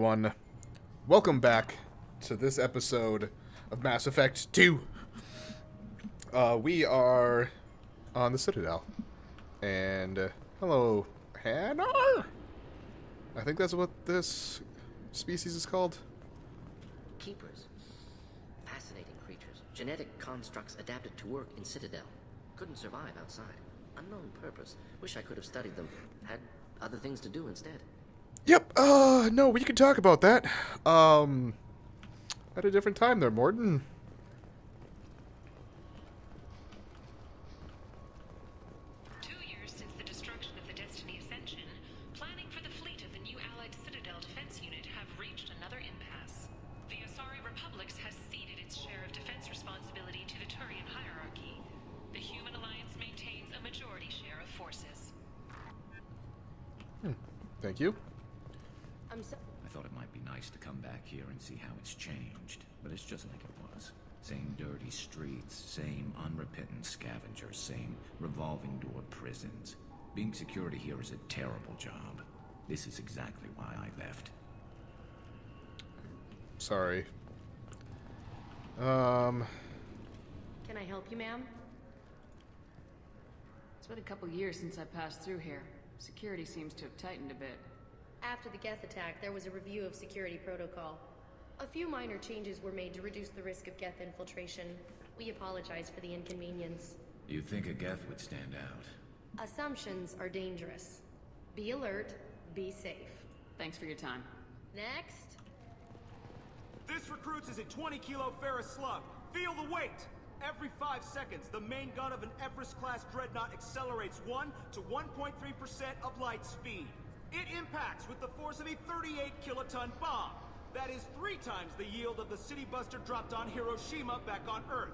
everyone. Welcome back to this episode of Mass Effect 2. We are on the Citadel. And, hello, Hannah? I think that's what this species is called. Keepers. Fascinating creatures. Genetic constructs adapted to work in Citadel. Couldn't survive outside. Unknown purpose. Wish I could have studied them. Had other things to do instead. Yep, no, we can talk about that. At a different time there, Morton. Since the destruction of the Destiny Ascension, planning for the fleet of the new allied Citadel defense unit have reached another impasse. The Asari Republics has ceded its share of defense responsibility to the Turian hierarchy. The Human Alliance maintains a majority share of forces. Thank you. I thought it might be nice to come back here and see how it's changed, but it's just like it was. Same dirty streets, same unrepentant scavengers, same revolving door prisons. Being security here is a terrible job. This is exactly why I left. Sorry. Can I help you, ma'am? It's been a couple years since I passed through here. Security seems to have tightened a bit. After the Geth attack, there was a review of security protocol. A few minor changes were made to reduce the risk of Geth infiltration. We apologize for the inconvenience. You'd think a Geth would stand out. Assumptions are dangerous. Be alert, be safe. Thanks for your time. Next. This recruits is a 20-kilo ferrous slug. Feel the weight! Every 5 seconds, the main gun of an Everest-class dreadnought accelerates 1 to 1.3% of light speed. It impacts with the force of a 38-kiloton bomb. That is 3 times the yield of the city buster dropped on Hiroshima back on Earth.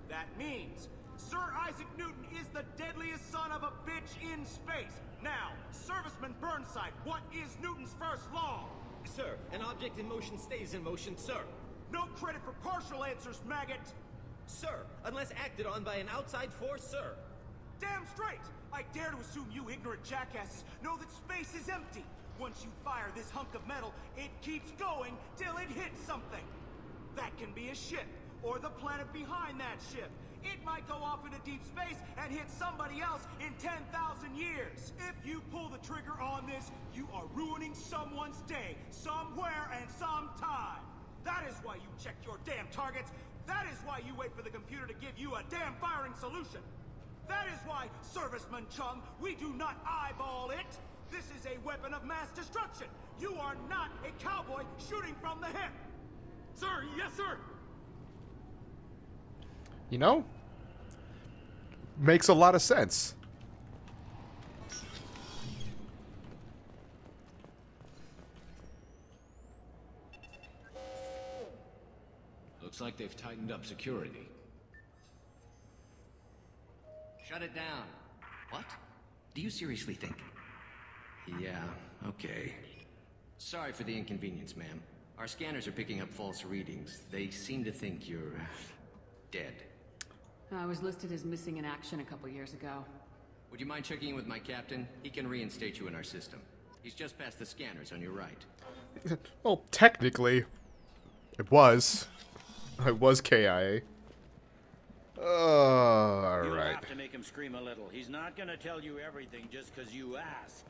That means Sir Isaac Newton is the deadliest son of a bitch in space. Now, Serviceman Burnside, what is Newton's first law? Sir, an object in motion stays in motion, sir. No credit for partial answers, maggot! Sir, unless acted on by an outside force, sir. Damn straight! I dare to assume you ignorant jackasses know that space is empty. Once you fire this hunk of metal, it keeps going till it hits something. That can be a ship, or the planet behind that ship. It might go off into deep space and hit somebody else in 10,000 years. If you pull the trigger on this, you are ruining someone's day, somewhere and sometime. That is why you check your damn targets. That is why you wait for the computer to give you a damn firing solution. That is why, Serviceman Chung, we do not eyeball it. This is a weapon of mass destruction. You are not a cowboy shooting from the hip. Sir, yes, sir. You know? Makes a lot of sense. Looks like they've tightened up security. Shut it down. What? Do you seriously think? Yeah, okay. Sorry for the inconvenience, ma'am. Our scanners are picking up false readings. They seem to think you're dead. I was listed as missing in action a couple years ago. Would you mind checking in with my captain? He can reinstate you in our system. He's just past the scanners on your right. Well, technically, it was. I was KIA. Alright. You'll have to make him scream a little. He's not gonna tell you everything just because you ask.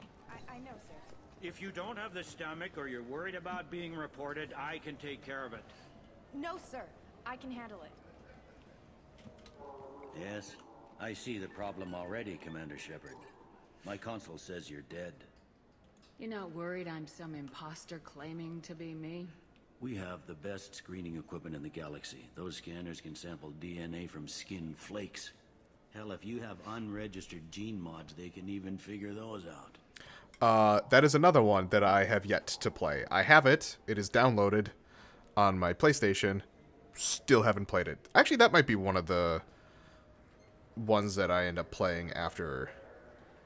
I know, sir. If you don't have the stomach or you're worried about being reported, I can take care of it. No, sir. I can handle it. Yes, I see the problem already, Commander Shepard. My console says you're dead. You're not worried I'm some imposter claiming to be me? We have the best screening equipment in the galaxy. Those scanners can sample DNA from skin flakes. Hell, if you have unregistered gene mods, they can even figure those out. That is another one that I have yet to play. I have it. It is downloaded on my PlayStation. Still haven't played it. Actually, that might be one of the ones that I end up playing after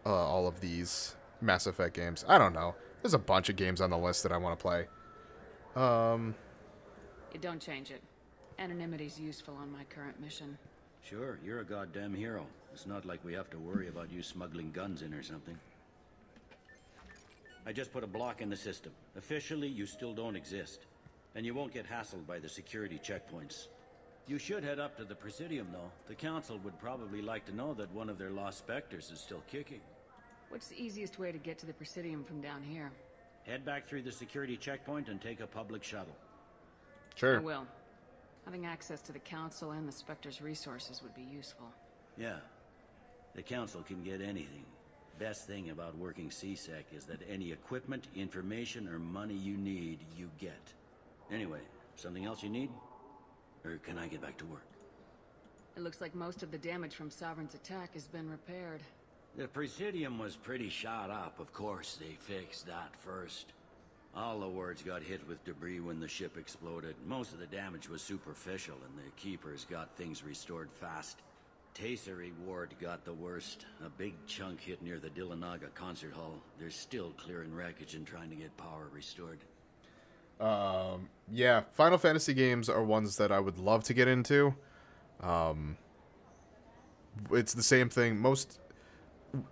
all of these Mass Effect games. I don't know. There's a bunch of games on the list that I want to play. You don't change it. Anonymity's useful on my current mission. Sure, you're a goddamn hero. It's not like we have to worry about you smuggling guns in or something. I just put a block in the system. Officially, you still don't exist. And you won't get hassled by the security checkpoints. You should head up to the Presidium, though. The Council would probably like to know that one of their lost specters is still kicking. What's the easiest way to get to the Presidium from down here? Head back through the security checkpoint and take a public shuttle. Sure. I will. Having access to the Council and the Spectre's resources would be useful. Yeah. The Council can get anything. Best thing about working CSEC is that any equipment, information, or money you need, you get. Anyway, something else you need? Or can I get back to work? It looks like most of the damage from Sovereign's attack has been repaired. The Presidium was pretty shot up. Of course, they fixed that first. All the wards got hit with debris when the ship exploded. Most of the damage was superficial, and the Keepers got things restored fast. Tasery Ward got the worst. A big chunk hit near the Dillanaga concert hall. They're still clearing wreckage and trying to get power restored. Yeah, Final Fantasy games are ones that I would love to get into. It's the same thing most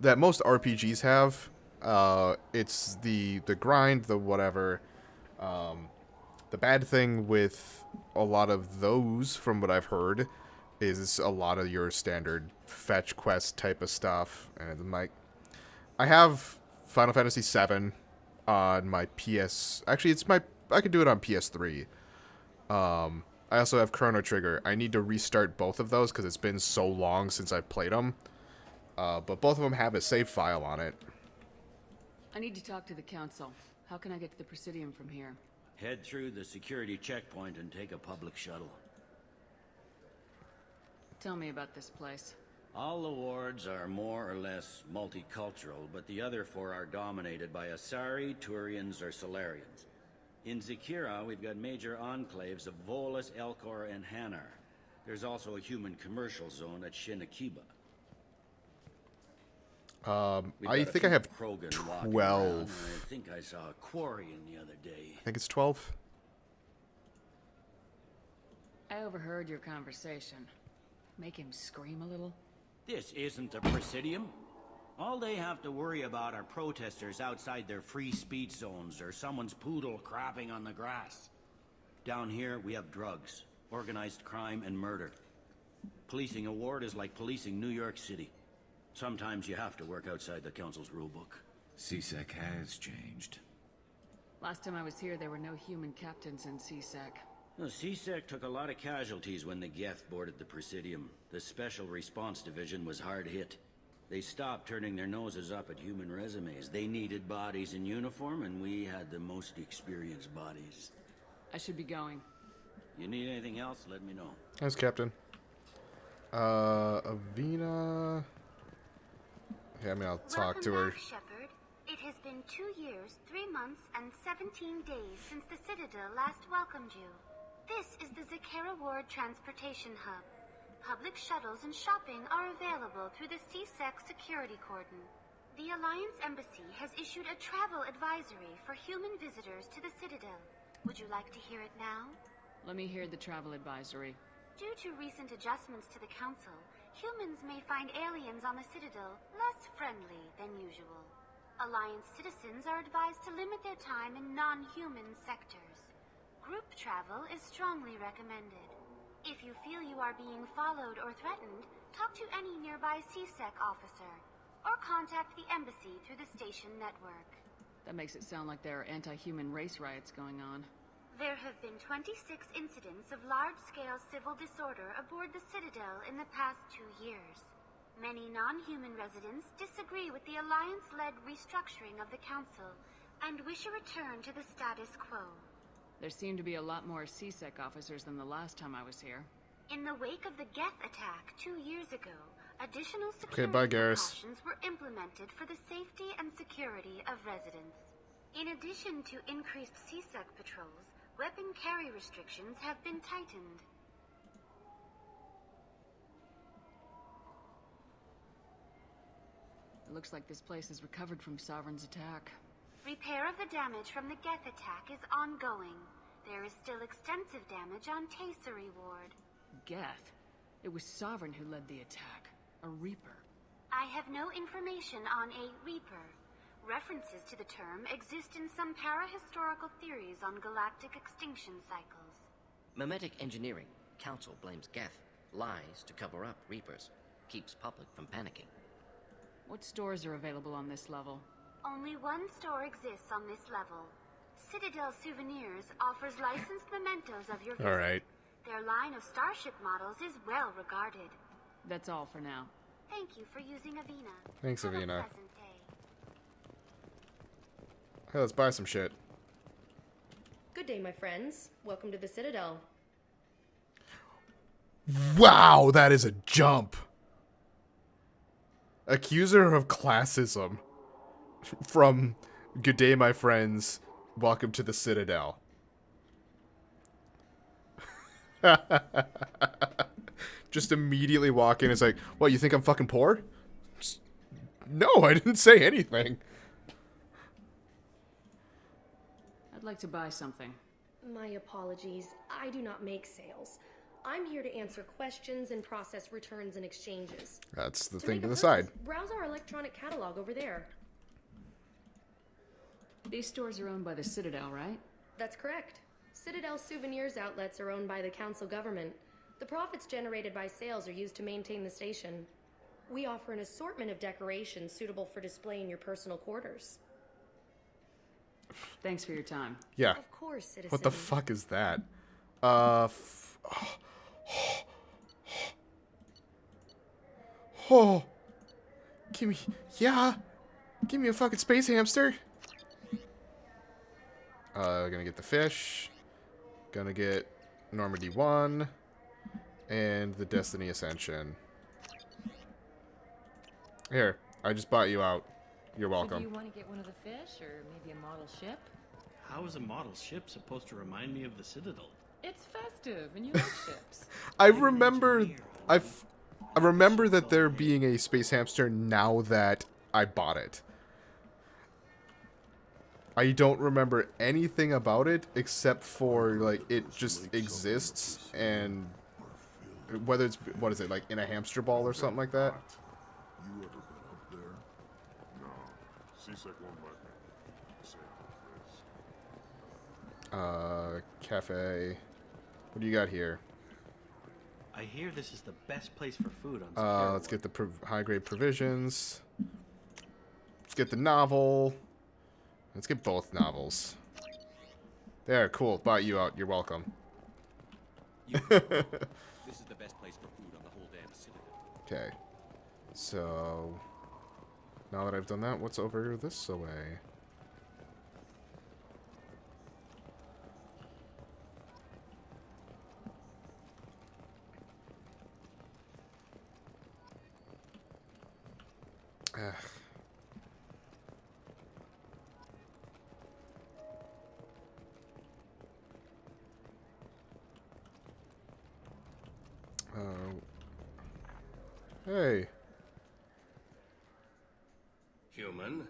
RPGs have. It's the grind, the whatever. The bad thing with a lot of those, from what I've heard, is a lot of your standard fetch quest type of stuff. And I have Final Fantasy VII on my PS. Actually, I could do it on PS3. I also have Chrono Trigger. I need to restart both of those because it's been so long since I've played them. But both of them have a save file on it. I need to talk to the Council. How can I get to the Presidium from here? Head through the security checkpoint and take a public shuttle. Tell me about this place. All the wards are more or less multicultural, but the other four are dominated by Asari, Turians, or Solarians. In Zakira, we've got major enclaves of Volus, Elcor, and Hanar. There's also a human commercial zone at Shinakiba. I think I have 12. I think I saw a Quarian the other day. I think it's 12. I overheard your conversation. Make him scream a little? This isn't the Presidium. All they have to worry about are protesters outside their free speech zones or someone's poodle crapping on the grass. Down here, we have drugs, organized crime, and murder. Policing a ward is like policing New York City. Sometimes you have to work outside the Council's rulebook. CSEC has changed. Last time I was here, there were no human captains in CSEC. The CSEC took a lot of casualties when the Geth boarded the Presidium. The Special Response Division was hard hit. They stopped turning their noses up at human resumes. They needed bodies in uniform, and we had the most experienced bodies. I should be going. You need anything else, let me know. Thanks, Captain. Avina... Yeah, I mean, I'll talk to her. Welcome back, Shepard. It has been 2 years, 3 months, and 17 days since the Citadel last welcomed you. This is the Zakera Ward Transportation Hub. Public shuttles and shopping are available through the CSEC security cordon. The Alliance Embassy has issued a travel advisory for human visitors to the Citadel. Would you like to hear it now? Let me hear the travel advisory. Due to recent adjustments to the Council, humans may find aliens on the Citadel less friendly than usual. Alliance citizens are advised to limit their time in non-human sectors. Group travel is strongly recommended. If you feel you are being followed or threatened, talk to any nearby CSEC officer, or contact the embassy through the station network. That makes it sound like there are anti-human race riots going on. There have been 26 incidents of large-scale civil disorder aboard the Citadel in the past 2 years. Many non-human residents disagree with the Alliance-led restructuring of the Council and wish a return to the status quo. There seem to be a lot more CSEC officers than the last time I was here. In the wake of the Geth attack 2 years ago, additional security precautions were implemented for the safety and security of residents. In addition to increased CSEC patrols, weapon carry restrictions have been tightened. It looks like this place has recovered from Sovereign's attack. Repair of the damage from the Geth attack is ongoing. There is still extensive damage on Tasery Ward. Geth? It was Sovereign who led the attack. A Reaper. I have no information on a Reaper. References to the term exist in some parahistorical theories on galactic extinction cycles. Memetic engineering. Council blames Geth. Lies to cover up Reapers. Keeps public from panicking. What stores are available on this level? Only one store exists on this level. Citadel Souvenirs offers licensed mementos of your visit. All right. Their line of starship models is well regarded. That's all for now. Thank you for using Avina. Thanks, Have a Avina. pleasant day. Hey, let's buy some shit. Good day, my friends. Welcome to the Citadel. Wow, that is a jump. Accuser of classism. From good day, my friends. Welcome to the Citadel. Just immediately walk in. It's like, what, you think I'm fucking poor? Just, no, I didn't say anything. I'd like to buy something. My apologies. I do not make sales. I'm here to answer questions and process returns and exchanges. That's the To thing make to a the purchase, side. Browse our electronic catalog over there. These stores are owned by the Citadel, right? That's correct. Citadel Souvenirs outlets are owned by the council government. The profits generated by sales are used to maintain the station. We offer an assortment of decorations suitable for display in your personal quarters. Thanks for your time. Yeah. Of course, citizen. What the fuck is that? Oh. Give me... Yeah. Give me a fucking space hamster. Gonna get the fish. Gonna get Normandy 1. And the Destiny Ascension. Here. I just bought you out. You're welcome. So do you want to get one of the fish, or maybe a model ship? How is a model ship supposed to remind me of the Citadel? It's festive, and you like ships. I remember that there being a space hamster now that I bought it. I don't remember anything about it except for like it just exists, and whether it's, what is it, like in a hamster ball or something like that. You ever been up there? No. Seasick won't let me. Cafe. What do you got here? I hear this is the best place for food on Citadel. Let's get the high-grade provisions. Let's get the novel. Let's get both novels. There, cool. Bought you out. You're welcome. This is the best place for food on the whole damn Citadel. Okay. So, now that I've done that, what's over this way? Ugh. Hey. Human.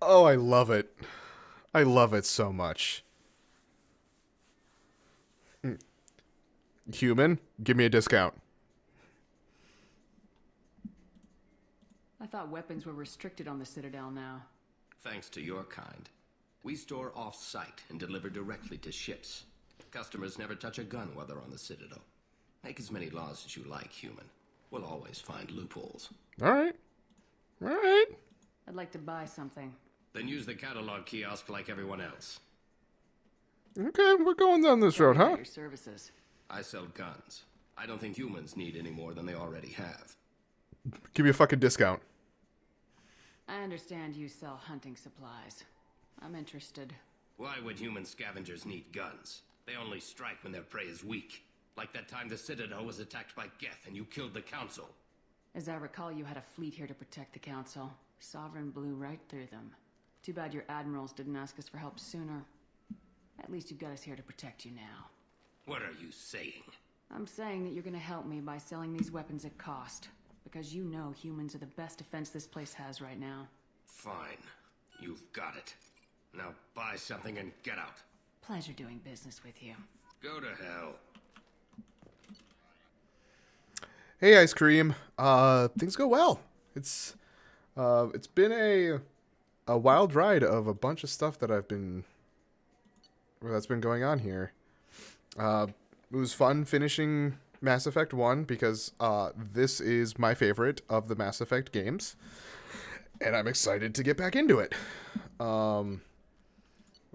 Oh, I love it. I love it so much. Human, give me a discount. I thought weapons were restricted on the Citadel now. Thanks to your kind. We store off-site and deliver directly to ships. Customers never touch a gun while they're on the Citadel. Make as many laws as you like, human. We'll always find loopholes. Alright. Alright. I'd like to buy something. Then use the catalog kiosk like everyone else. Okay, we're going down this road, huh? Your services. I sell guns. I don't think humans need any more than they already have. Give me a fucking discount. I understand you sell hunting supplies. I'm interested. Why would human scavengers need guns? They only strike when their prey is weak. Like that time the Citadel was attacked by Geth and you killed the Council. As I recall, you had a fleet here to protect the Council. Sovereign blew right through them. Too bad your admirals didn't ask us for help sooner. At least you've got us here to protect you now. What are you saying? I'm saying that you're gonna help me by selling these weapons at cost. Because you know humans are the best defense this place has right now. Fine. You've got it. Now buy something and get out. Pleasure doing business with you. Go to hell. Hey, Ice Cream. Things go well. It's been a wild ride of a bunch of stuff that that's been going on here. It was fun finishing Mass Effect 1 because this is my favorite of the Mass Effect games, and I'm excited to get back into it.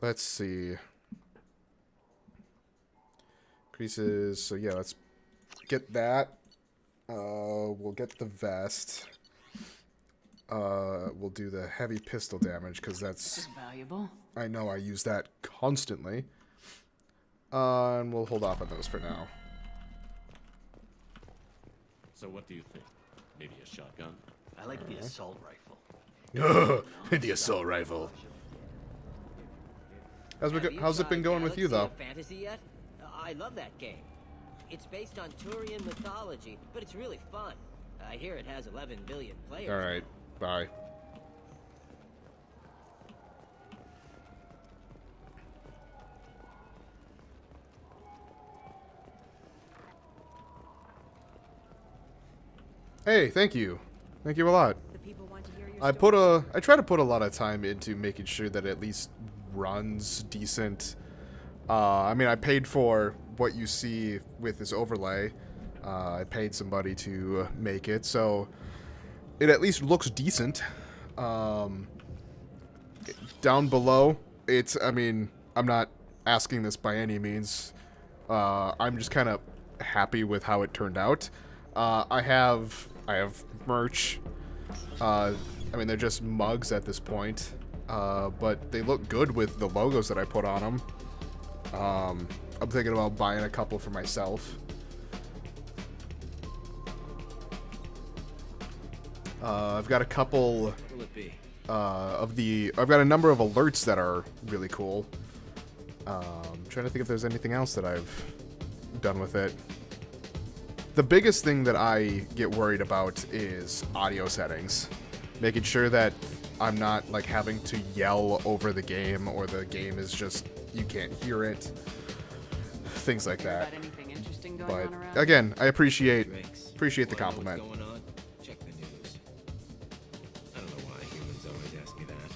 Let's see. Increases. So yeah, let's get that. We'll get the vest. We'll do the heavy pistol damage because that's This is valuable. I know I use that constantly. And we'll hold off on those for now. So what do you think? Maybe a shotgun? I like the assault rifle. The assault rifle. How's it been going with you, though? Fantasy yet? I love that game. It's based on Turian mythology, but it's really fun. I hear it has 11 billion players. All right, bye. Hey, thank you. Thank you a lot. I try to put a lot of time into making sure that it at least runs decent. I mean, I paid for what you see with this overlay. I paid somebody to make it, so it at least looks decent. Down below, I mean, I'm not asking this by any means. I'm just kind of happy with how it turned out. I have merch. I mean, they're just mugs at this point, but they look good with the logos that I put on them. I'm thinking about buying a couple for myself. I've got a couple I've got a number of alerts that are really cool. I'm trying to think if there's anything else that I've done with it. The biggest thing that I get worried about is audio settings. Making sure that I'm not like having to yell over the game, or the game is just, you can't hear it. Things like that. But again, I appreciate the compliment. Check the news. I don't know why humans always ask me that.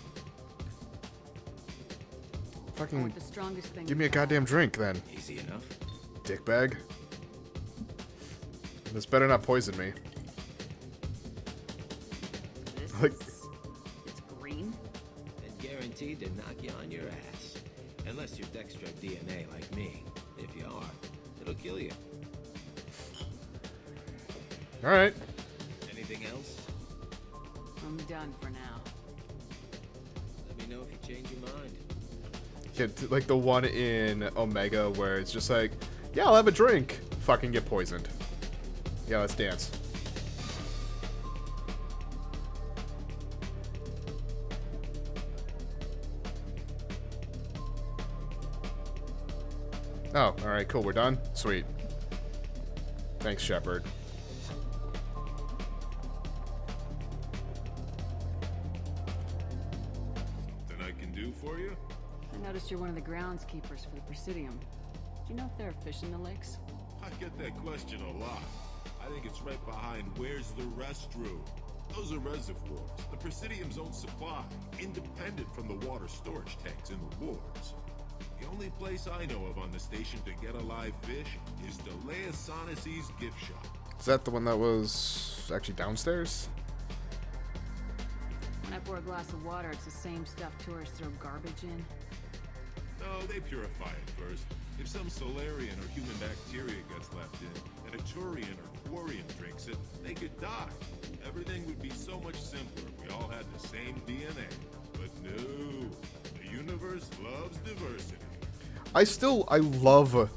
Fucking give me a goddamn drink then. Easy enough. Dickbag. This better not poison me. Like, It's green. And guaranteed to knock you on your ass. Unless you're Dextra DNA like me. If you are, it'll kill you. alright. Anything else? I'm done for now. Let me know if you change your mind. Yeah, like the one in Omega where it's just like, yeah, I'll have a drink. Fucking get poisoned. Yeah, let's dance. Oh, alright, cool, we're done? Sweet. Thanks, Shepard. Something I can do for you? I noticed you're one of the groundskeepers for the Presidium. Do you know if there are fish in the lakes? I get that question a lot. I think it's right behind where's the restroom. Those are reservoirs, the Presidium's own supply, independent from the water storage tanks in the wards. The only place I know of on the station to get a live fish is Delea Sonasy's gift shop. Is that the one that was actually downstairs? When I pour a glass of water, it's the same stuff tourists throw garbage in. No, they purify it first. If some Solarian or human bacteria gets left in, and a Turian or Quarian drinks it, they could die. Everything would be so much simpler if we all had the same DNA. But no, the universe loves diversity. I love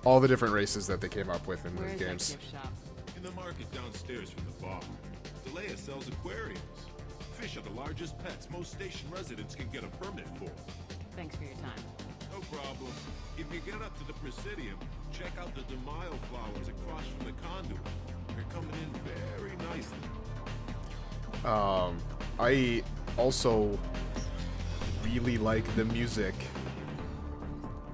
all the different races that they came up with in Where the is that games. gift shop? In the market downstairs from the bar, Delea sells aquariums. Fish are the largest pets most station residents can get a permit for. Thanks for your time. No problem. If you get up to the Presidium, check out the DeMaio flowers across from the conduit. They're coming in very nicely. I also really like the music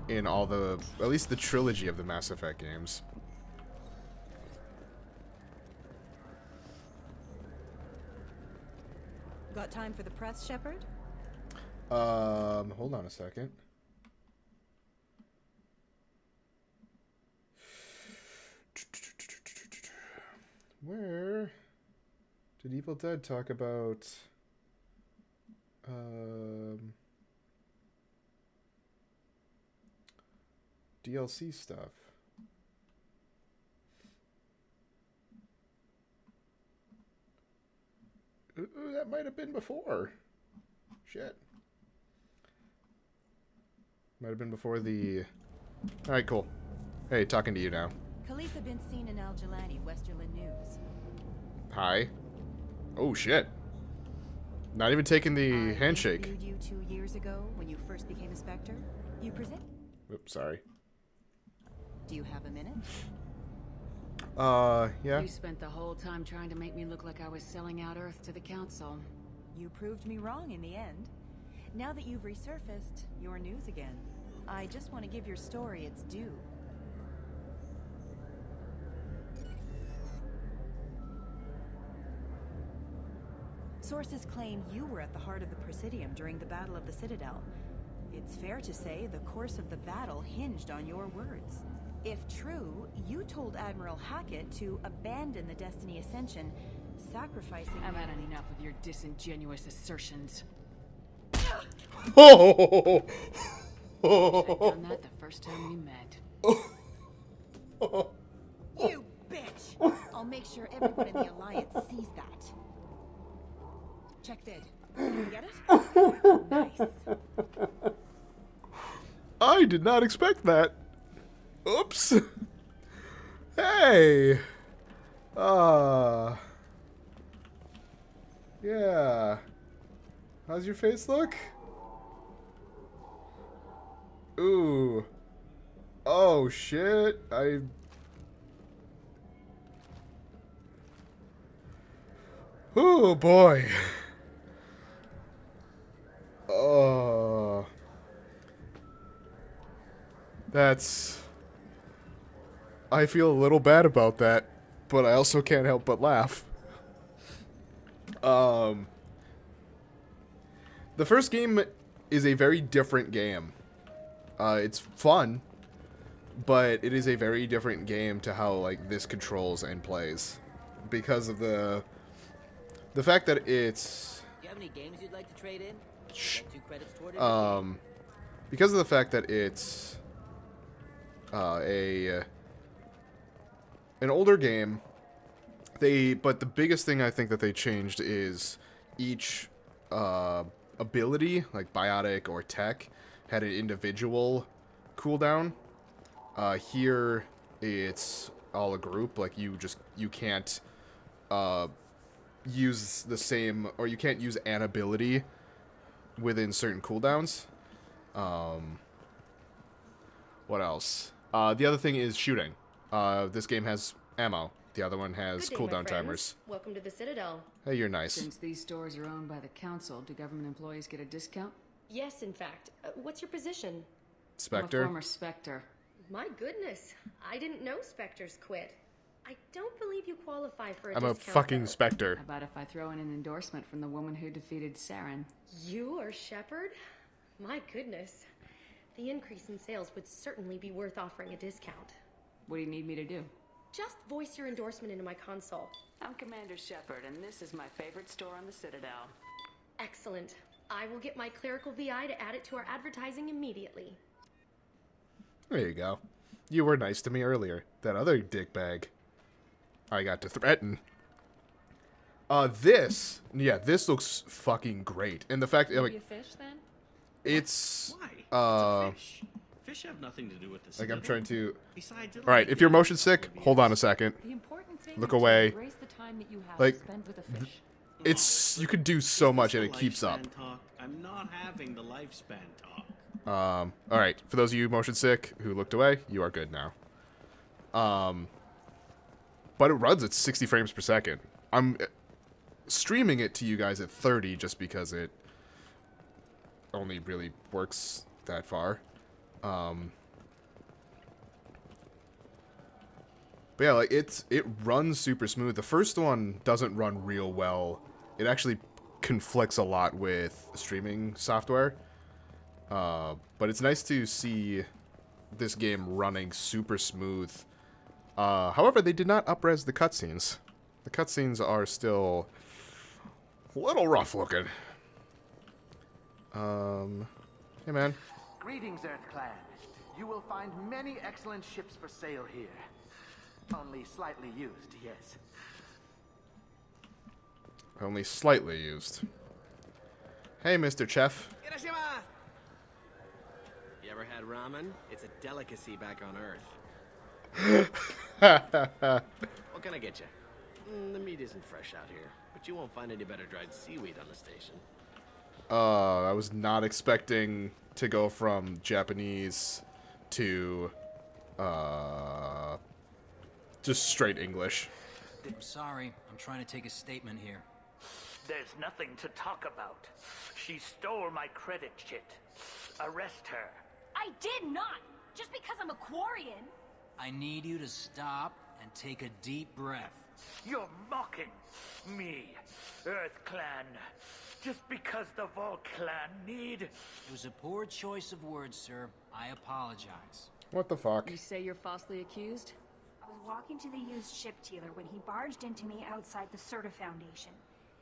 in all the, at least the trilogy of the Mass Effect games. Got time for the press, Shepard? Hold on a second. Where did Evil Dead talk about DLC stuff? Ooh, that might have been before. Shit. Might have been before the... Alright, cool. Hey, talking to you now. Khaleesa been seen in Al Jalani, Westerland News. Hi. Oh, shit. Not even taking the handshake. I interviewed you 2 years ago when you first became a Spectre. You present... Oops, sorry. Do you have a minute? Yeah. You spent the whole time trying to make me look like I was selling out Earth to the Council. You proved me wrong in the end. Now that you've resurfaced, you're news again. I just want to give your story its due. Sources claim you were at the heart of the Presidium during the Battle of the Citadel. It's fair to say the course of the battle hinged on your words. If true, you told Admiral Hackett to abandon the Destiny Ascension, sacrificing... I've had enough of your disingenuous assertions. Oh! Should've done that the first time we met. You bitch! I'll make sure everyone in the Alliance sees that. Check vid. You get it? Nice. I did not expect that. Oops. Hey. Yeah. How's your face look? Ooh. Oh, shit. Oh, boy. Oh. That's... I feel a little bad about that, but I also can't help but laugh. The first game is a very different game. It's fun, but it is a very different game to how, like, this controls and plays. Because of the fact that it's... Do you have any games you'd like to trade in? Shh. Get 2 credits toward it? Because of the fact that it's an older game, but the biggest thing I think that they changed is each ability, like biotic or tech, had an individual cooldown. Here it's all a group. Like you can't use the same, or you can't use an ability within certain cooldowns. What else? The other thing is shooting. This game has ammo. The other one has cooldown timers. Welcome to the Citadel. Hey, you're nice. Since these stores are owned by the Council, do government employees get a discount? Yes, in fact. What's your position? Spectre? I'm a former Spectre. My goodness. I didn't know Spectres quit. I don't believe you qualify for a I'm discount, a fucking though. Spectre. How about if I throw in an endorsement from the woman who defeated Saren? You are Shepard? My goodness. The increase in sales would certainly be worth offering a discount. What do you need me to do? Just voice your endorsement into my console. I'm Commander Shepard, and this is my favorite store on the Citadel. Excellent. I will get my clerical VI to add it to our advertising immediately. There you go. You were nice to me earlier. That other dickbag I got to threaten. This looks fucking great. And the fact that, like, Maybe a fish, then? it's, Why? It's a fish. Fish have nothing to do with this. like, I'm trying to... Besides, Alright, if you're motion sick, hold on a second. The important thing Look is away. to embrace the time that you have Like, spent with a fish. It's... You can do so much and it keeps up. Talk? I'm not having the lifespan talk. Alright, for those of you motion sick who looked away, you are good now. But it runs at 60 frames per second. I'm streaming it to you guys at 30 just because it only really works that far. But yeah, like it runs super smooth. The first one doesn't run real well. It actually conflicts a lot with streaming software. But it's nice to see this game running super smooth. However, they did not up-res the cutscenes. The cutscenes are still a little rough looking. Hey man. Greetings, Earth Clan. You will find many excellent ships for sale here. Only slightly used, yes. Only slightly used. Hey, Mr. Chef. You ever had ramen? It's a delicacy back on Earth. What can I get you? The meat isn't fresh out here, but you won't find any better dried seaweed on the station. I was not expecting to go from Japanese to, just straight English. I'm sorry. I'm trying to take a statement here. There's nothing to talk about. She stole my credit chit. Arrest her. I did not! Just because I'm a Quarian! I need you to stop and take a deep breath. You're mocking me, Earth Clan. Just because the Vol Clan need... It was a poor choice of words, sir. I apologize. What the fuck? You say you're falsely accused? I was walking to the used ship dealer when he barged into me outside the Certa Foundation.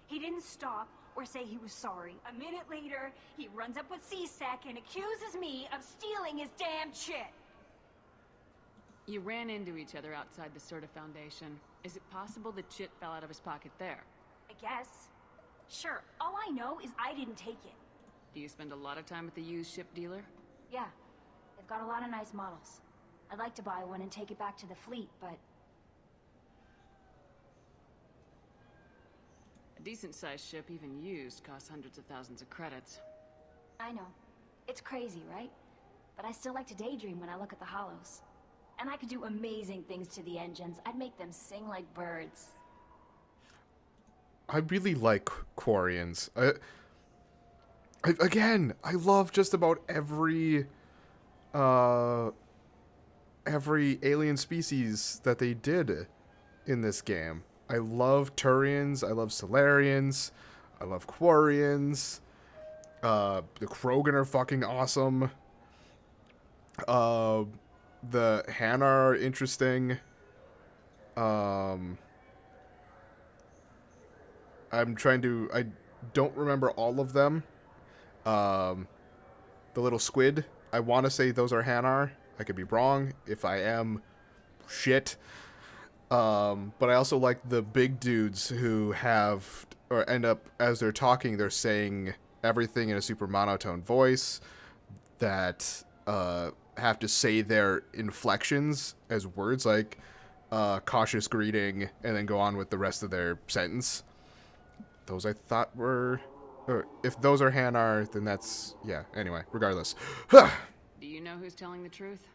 He didn't stop or say he was sorry. A minute later, he runs up with C-Sec and accuses me of stealing his damn chit. You ran into each other outside the Certa Foundation. Is it possible the chit fell out of his pocket there? I guess. Sure, all I know is I didn't take it. Do you spend a lot of time at the used ship dealer? Yeah, they've got a lot of nice models. I'd like to buy one and take it back to the fleet, but... A decent-sized ship, even used, costs hundreds of thousands of credits. I know. It's crazy, right? But I still like to daydream when I look at the hollows. And I could do amazing things to the engines. I'd make them sing like birds. I really like Quarians. Again, I love just about every alien species that they did in this game. I love Turians, I love Solarians, I love Quarians. The Krogan are fucking awesome. The Hanar are interesting. I don't remember all of them. The little squid, I want to say those are Hanar. I could be wrong. If I am, shit. But I also like the big dudes who have, or end up, as they're talking, they're saying everything in a super monotone voice that have to say their inflections as words, like cautious greeting, and then go on with the rest of their sentence. Those I thought were... Or if those are Hanar, then that's... Yeah, anyway, regardless. Do you know who's telling the truth?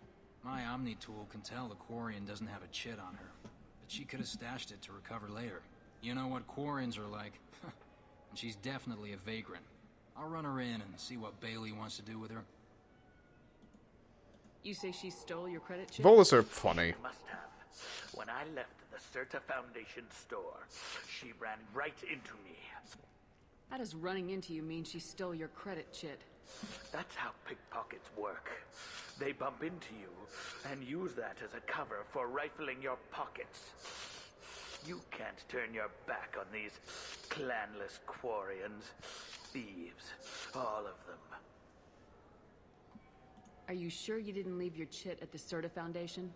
My Omni tool can tell the Quarian doesn't have a chit on her, but she could have stashed it to recover later. You know what Quarians are like. And she's definitely a vagrant. I'll run her in and see what Bailey wants to do with her. You say she stole your credit chip? Volus are funny. She must have. When I left the Certa Foundation store, she ran right into me. How does running into you mean she stole your credit chit? That's how pickpockets work. They bump into you and use that as a cover for rifling your pockets. You can't turn your back on these clanless Quarians. Thieves, all of them. Are you sure you didn't leave your chit at the Certa Foundation?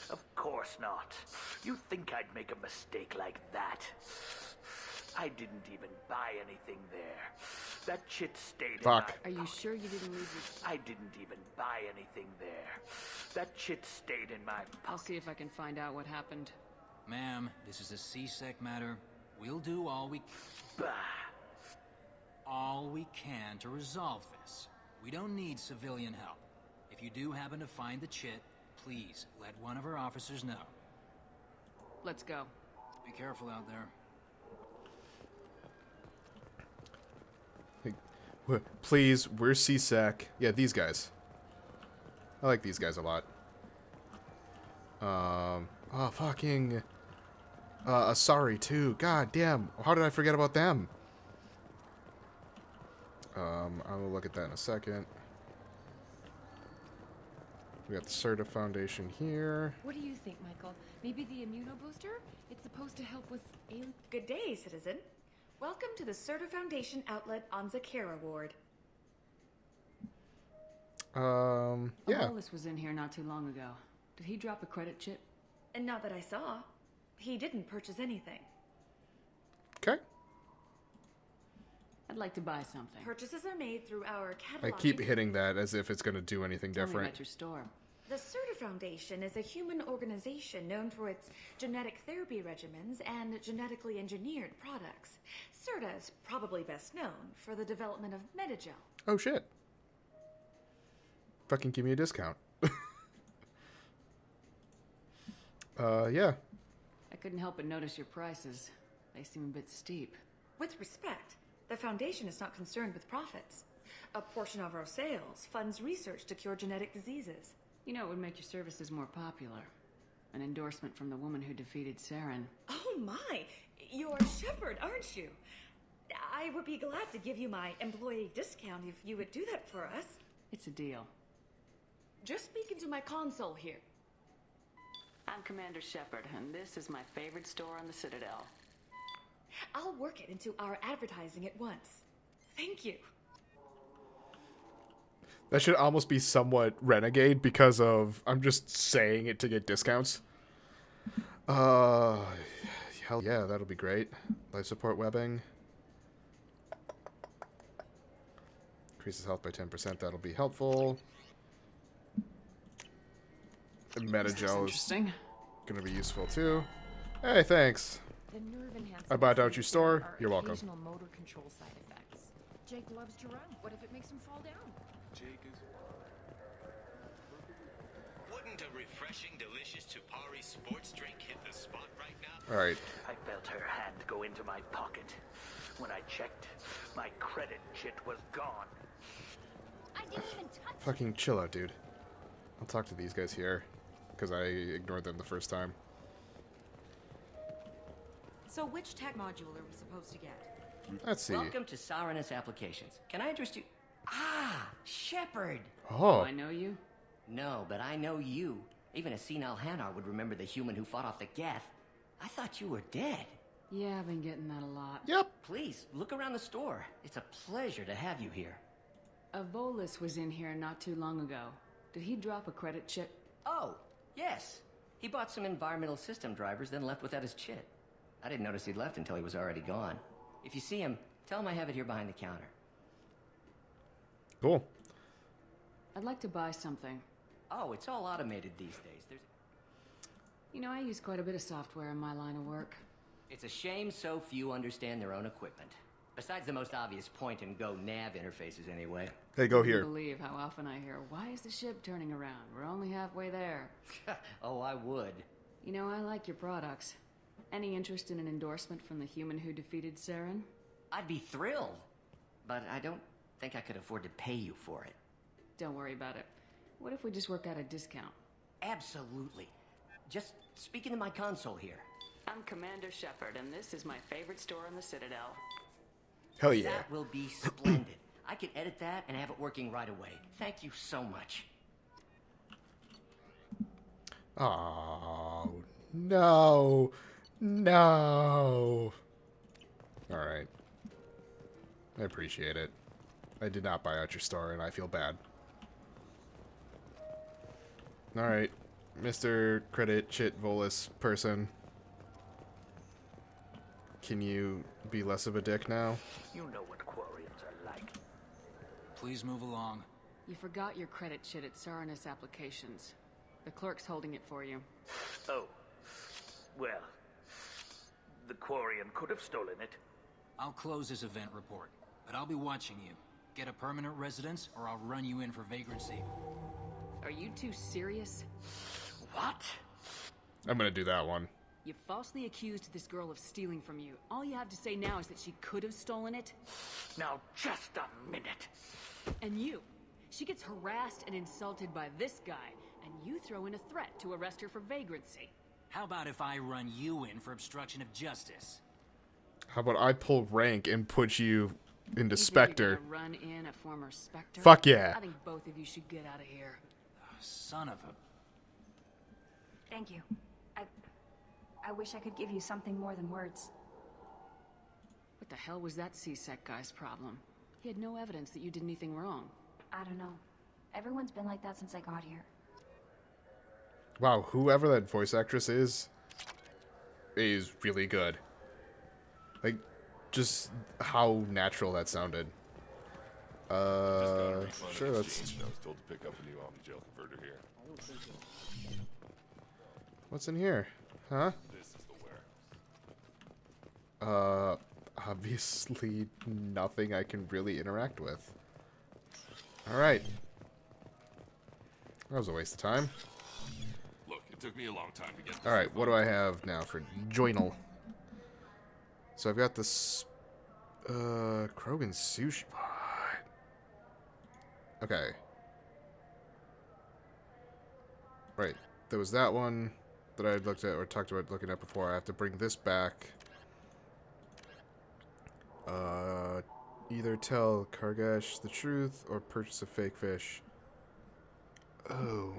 Of course not. You think I'd make a mistake like that? I didn't even buy anything there. That chit stayed in my... Are you sure you didn't leave your... I didn't even buy anything there. That chit stayed in my pocket. I'll see if I can find out what happened. Ma'am, this is a C-Sec matter. We'll do all we... Bah! All we can to resolve this. We don't need civilian help. If you do happen to find the chit, please let one of our officers know. Let's go. Be careful out there. Please, we're C-Sec. Yeah, these guys. I like these guys a lot. Fucking... Asari, too. God damn. How did I forget about them? I will look at that in a second. We got the Certa Foundation here. What do you think, Michael? Maybe the immunobooster? It's supposed to help with alien... Good day, citizen. Welcome to the Certa Foundation outlet on Zakara Ward. Yeah. Wallace was in here not too long ago. Did he drop a credit chip? And not that I saw. He didn't purchase anything. Okay. I'd like to buy something. Purchases are made through our catalog. I keep hitting that as if it's going to do anything Tell me different. about your store. The Certa Foundation is a human organization known for its genetic therapy regimens and genetically engineered products. Certa is probably best known for the development of Metagel. Oh shit. Fucking give me a discount. Yeah. I couldn't help but notice your prices. They seem a bit steep. With respect, the Foundation is not concerned with profits. A portion of our sales funds research to cure genetic diseases. You know, it would make your services more popular. An endorsement from the woman who defeated Saren. Oh my! You're Shepard, aren't you? I would be glad to give you my employee discount if you would do that for us. It's a deal. Just speak into my console here. I'm Commander Shepard, and this is my favorite store on the Citadel. I'll work it into our advertising at once. Thank you. That should almost be somewhat renegade because of I'm just saying it to get discounts. Hell yeah, that'll be great. Life support webbing. Increases health by 10%, that'll be helpful. And Metagel is gonna be useful too. Hey, thanks. The nerve I bought out your store. You're welcome. Occasional motor control side effects. Jake loves to run. What if it makes him fall down? Jake is... Wouldn't a refreshing, delicious Tupari sports drink hit the spot right now? Alright. I felt her hand go into my pocket. When I checked, my credit chit was gone. I didn't even touch Fucking chill out, dude. I'll talk to these guys here. Because I ignored them the first time. So which tech module are we supposed to get? Let's see. Welcome to Sovereignist Applications. Can I interest you? Ah, Shepard. Oh. Do I know you? No, but I know you. Even a senile Hanar would remember the human who fought off the Geth. I thought you were dead. Yeah, I've been getting that a lot. Yep. Please, look around the store. It's a pleasure to have you here. A Volus was in here not too long ago. Did he drop a credit chip? Oh, yes. He bought some environmental system drivers, then left without his chit. I didn't notice he'd left until he was already gone. If you see him, tell him I have it here behind the counter. Cool. I'd like to buy something. Oh, it's all automated these days. You know, I use quite a bit of software in my line of work. It's a shame so few understand their own equipment. Besides the most obvious point-and-go nav interfaces, anyway. Hey, go I here. can't believe how often I hear, "Why is the ship turning around? We're only halfway there." Oh, I would. You know, I like your products. Any interest in an endorsement from the human who defeated Saren? I'd be thrilled. But I don't think I could afford to pay you for it. Don't worry about it. What if we just worked out a discount? Absolutely. Just speak into my console here. I'm Commander Shepard, and this is my favorite store in the Citadel. Hell yeah. That will be splendid. I can edit that and have it working right away. Thank you so much. Oh, no. No. Alright. I appreciate it. I did not buy out your store, and I feel bad. Alright. Mr. Credit Chit Volus person. Can you be less of a dick now? You know what Quarians are like. Please move along. You forgot your credit chit at Saranus Applications. The clerk's holding it for you. Oh. Well, the Quarian could have stolen it. I'll close this event report, but I'll be watching you. Get a permanent residence, or I'll run you in for vagrancy. Are you two serious? What? I'm gonna do that one. You falsely accused this girl of stealing from you. All you have to say now is that she could have stolen it? Now, just a minute. And you. She gets harassed and insulted by this guy, and you throw in a threat to arrest her for vagrancy. How about if I run you in for obstruction of justice? How about I pull rank and put you into You think Spectre. you're gonna run in a former Spectre? Fuck yeah. I think both of you should get out of here. Son of a... Thank you. I wish I could give you something more than words. What the hell was that CSEC guy's problem? He had no evidence that you did anything wrong. I don't know. Everyone's been like that since I got here. Wow, whoever that voice actress is really good. Like, just how natural that sounded. Sure, let's... I was told to pick up a new Omni Gel converter here. What's in here? Huh? This is the warehouse. Obviously nothing I can really interact with. Alright. That was a waste of time. Look, it took me a long time to get this. Alright, what do I have now for journal? So I've got this Krogan sushi. What? Okay. Right. There was that one that I had looked at or talked about looking at before. I have to bring this back. Either tell Kargash the truth or purchase a fake fish. Oh.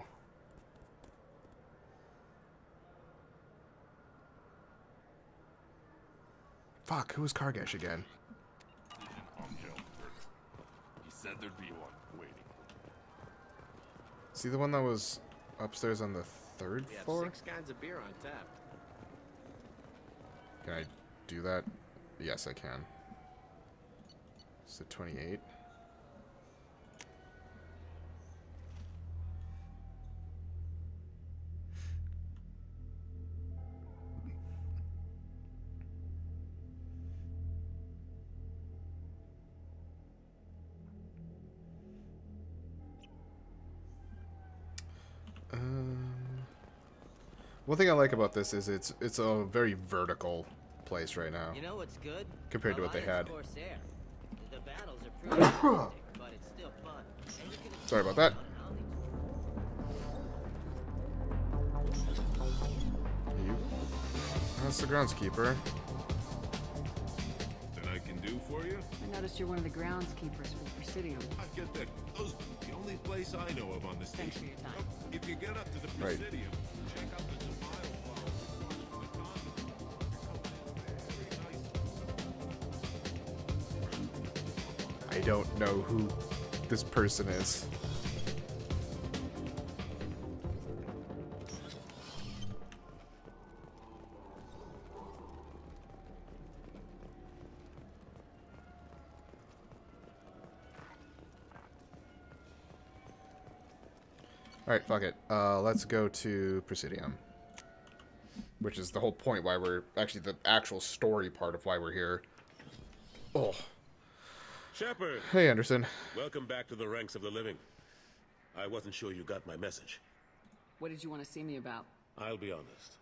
Fuck, who was Kargash again? He said there'd be one waiting. See the one that was upstairs on the third We have floor? 6 kinds of beer on tap. Can I do that? Yes, I can. So 28. One thing I like about this is it's a very vertical place right now. You know what's good? Compared to what they had. Corsair. The battles are pretty interesting, but it's still fun. And you can Sorry about that. You. That's the groundskeeper. That I can do for you? I noticed you're one of the groundskeepers for the Presidium. I get that. Those are the only place I know of on the station. Thanks for your time. If you get up to the Right. Presidium, check out the Defile I don't know who this person is. Alright, fuck it. Let's go to Presidium. Which is the whole point why we're... Actually, the actual story part of why we're here. Oh. Shepard. Hey, Anderson. Welcome back to the ranks of the living. I wasn't sure you got my message. What did you want to see me about? I'll be honest.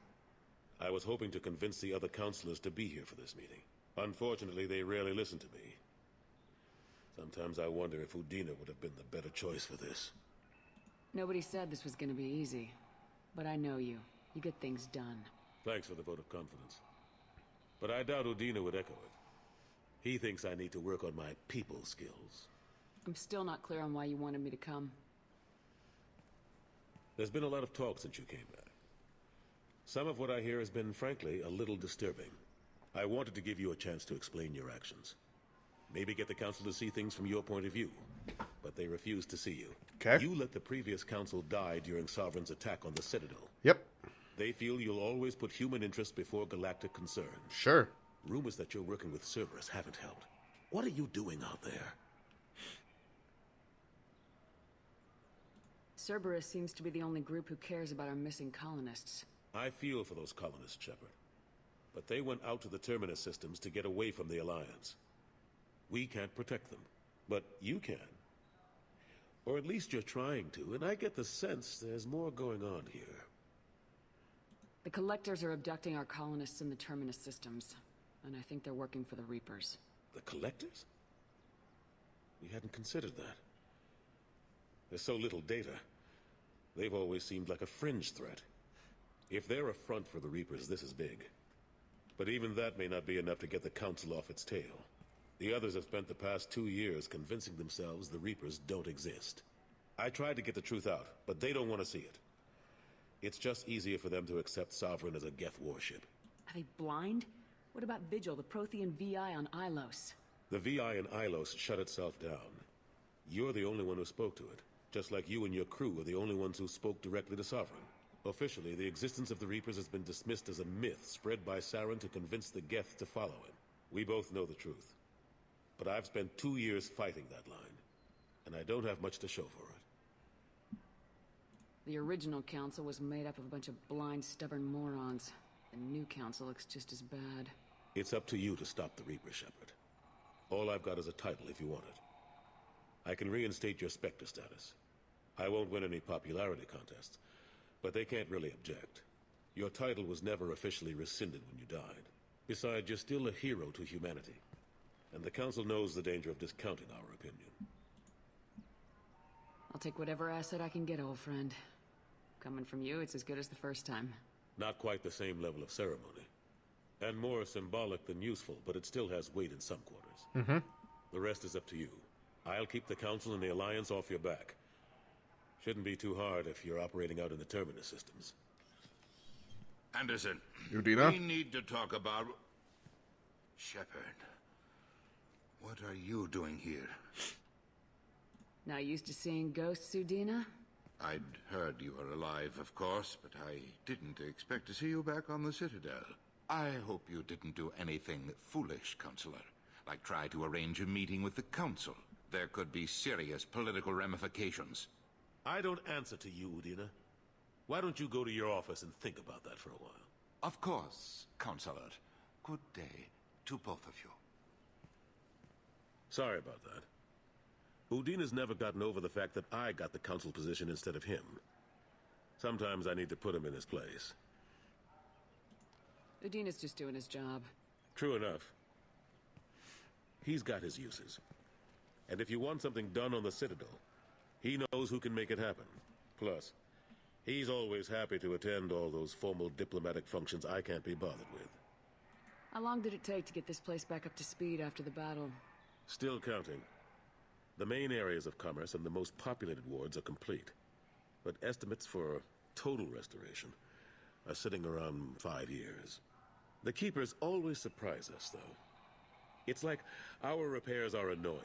I was hoping to convince the other counselors to be here for this meeting. Unfortunately, they rarely listen to me. Sometimes I wonder if Udina would have been the better choice for this. Nobody said this was going to be easy. But I know you. You get things done. Thanks for the vote of confidence. But I doubt Udina would echo it. He thinks I need to work on my people skills. I'm still not clear on why you wanted me to come. There's been a lot of talk since you came back. Some of what I hear has been, frankly, a little disturbing. I wanted to give you a chance to explain your actions. Maybe get the council to see things from your point of view. But they refuse to see you. Okay. You let the previous council die during Sovereign's attack on the Citadel. Yep. They feel you'll always put human interest before galactic concern. Sure. Rumors that you're working with Cerberus haven't helped. What are you doing out there? Cerberus seems to be the only group who cares about our missing colonists. I feel for those colonists, Shepard. But they went out to the Terminus systems to get away from the Alliance. We can't protect them, but you can. Or at least you're trying to, and I get the sense there's more going on here. The Collectors are abducting our colonists in the Terminus systems, and I think they're working for the Reapers. The Collectors? We hadn't considered that. There's so little data. They've always seemed like a fringe threat. If they're a front for the Reapers, this is big. But even that may not be enough to get the Council off its tail. The others have spent the past 2 years convincing themselves the Reapers don't exist. I tried to get the truth out, but they don't want to see it. It's just easier for them to accept Sovereign as a Geth warship. Are they blind? What about Vigil, the Prothean VI on Ilos? The VI in Ilos shut itself down. You're the only one who spoke to it, just like you and your crew are the only ones who spoke directly to Sovereign. Officially, the existence of the Reapers has been dismissed as a myth spread by Saren to convince the Geth to follow him. We both know the truth. But I've spent 2 years fighting that line, and I don't have much to show for it. The original council was made up of a bunch of blind, stubborn morons. The new council looks just as bad. It's up to you to stop the Reaper, Shepard. All I've got is a title if you want it. I can reinstate your Spectre status. I won't win any popularity contests, but they can't really object. Your title was never officially rescinded when you died. Besides, you're still a hero to humanity. And the Council knows the danger of discounting our opinion. I'll take whatever asset I can get, old friend. Coming from you, it's as good as the first time. Not quite the same level of ceremony. And more symbolic than useful, but it still has weight in some quarters. The rest is up to you. I'll keep the Council and the Alliance off your back. Shouldn't be too hard if you're operating out in the Terminus systems. Anderson, Udina? we need to talk about... Shepard. What are you doing here? Not used to seeing ghosts, Udina? I'd heard you were alive, of course, but I didn't expect to see you back on the Citadel. I hope you didn't do anything foolish, Counselor, like try to arrange a meeting with the Council. There could be serious political ramifications. I don't answer to you, Udina. Why don't you go to your office and think about that for a while? Of course, Counselor. Good day to both of you. Sorry about that. Udina's never gotten over the fact that I got the Council position instead of him. Sometimes I need to put him in his place. Udina's just doing his job. True enough. He's got his uses. And if you want something done on the Citadel, he knows who can make it happen. Plus, he's always happy to attend all those formal diplomatic functions I can't be bothered with. How long did it take to get this place back up to speed after the battle? Still counting. The main areas of commerce and the most populated wards are complete. But estimates for total restoration are sitting around 5 years. The Keepers always surprise us, though. It's like our repairs are annoying.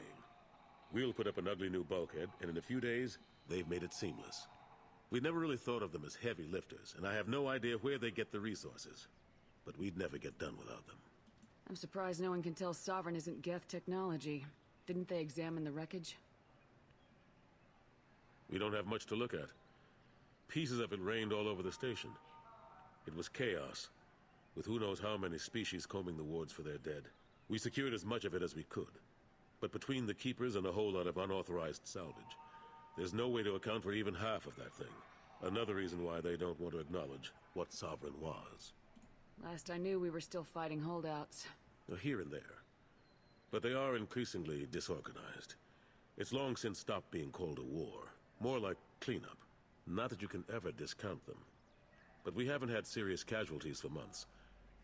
We'll put up an ugly new bulkhead, and in a few days, they've made it seamless. We never really thought of them as heavy lifters, and I have no idea where they get the resources. But we'd never get done without them. I'm surprised no one can tell Sovereign isn't Geth technology. Didn't they examine the wreckage? We don't have much to look at. Pieces of it rained all over the station. It was chaos, with who knows how many species combing the wards for their dead. We secured as much of it as we could. But between the Keepers and a whole lot of unauthorized salvage, there's no way to account for even half of that thing. Another reason why they don't want to acknowledge what Sovereign was. Last I knew, we were still fighting holdouts. Here and there. But they are increasingly disorganized. It's long since stopped being called a war. More like cleanup. Not that you can ever discount them. But we haven't had serious casualties for months.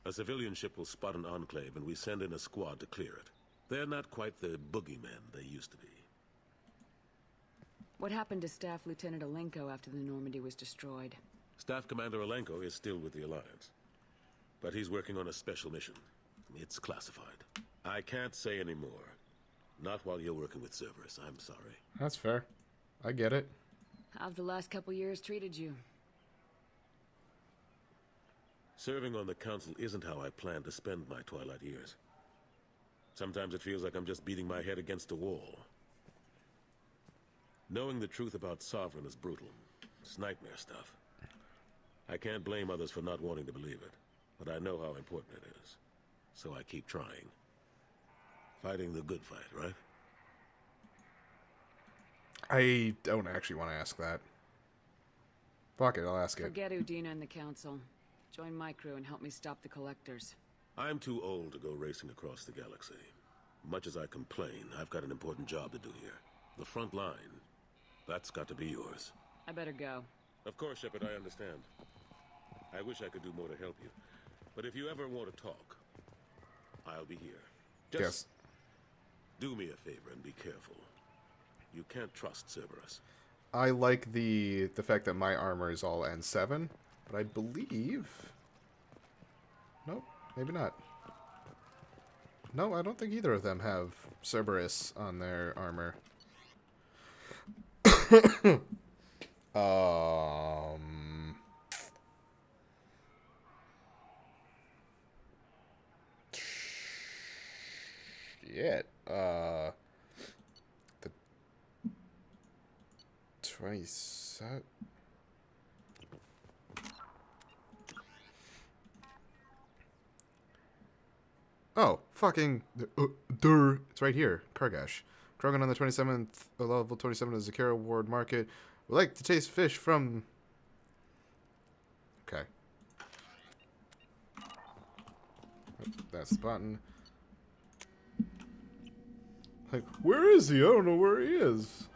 A civilian ship will spot an enclave and we send in a squad to clear it. They're not quite the boogeymen they used to be. What happened to Staff Lieutenant Alenko after the Normandy was destroyed? Staff Commander Alenko is still with the Alliance. But he's working on a special mission. It's classified. I can't say any more. Not while you're working with Cerberus, I'm sorry. That's fair. I get it. How've the last couple years treated you? Serving on the Council isn't how I plan to spend my twilight years. Sometimes it feels like I'm just beating my head against a wall. Knowing the truth about Sovereign is brutal. It's nightmare stuff. I can't blame others for not wanting to believe it, but I know how important it is. So I keep trying. Fighting the good fight, right? I don't actually want to ask that. Fuck it, I'll ask it. Forget Udina and the Council. Join my crew and help me stop the Collectors. I'm too old to go racing across the galaxy. Much as I complain, I've got an important job to do here. The front line. That's got to be yours. I better go. Of course, Shepard, I understand. I wish I could do more to help you. But if you ever want to talk, I'll be here. Just Do me a favor and be careful. You can't trust Cerberus. I like the fact that my armor is all N7, but I believe... Nope, maybe not. No, I don't think either of them have Cerberus on their armor. Shit. The 27. Oh, fucking... It's right here. Kargash. Krogan on the 27th, level 27 of the Zakara Ward Market. Would like to taste fish from... Okay. That's the button. Like, where is he? I don't know where he is.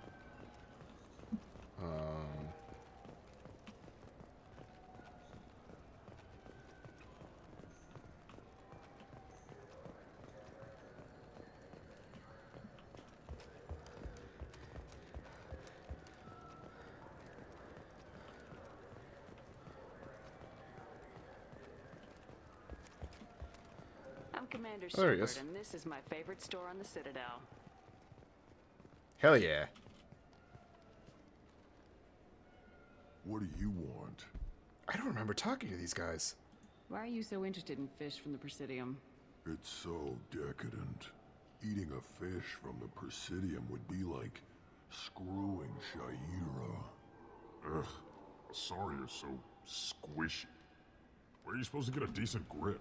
I'm Commander Oh, there he Shepard, is. and this is my favorite store on the Citadel. Hell yeah. What do you want? I don't remember talking to these guys. Why are you so interested in fish from the Presidium? It's so decadent. Eating a fish from the Presidium would be like screwing Shaira. Ugh. Sorry you're so squishy. Where are you supposed to get a decent grip?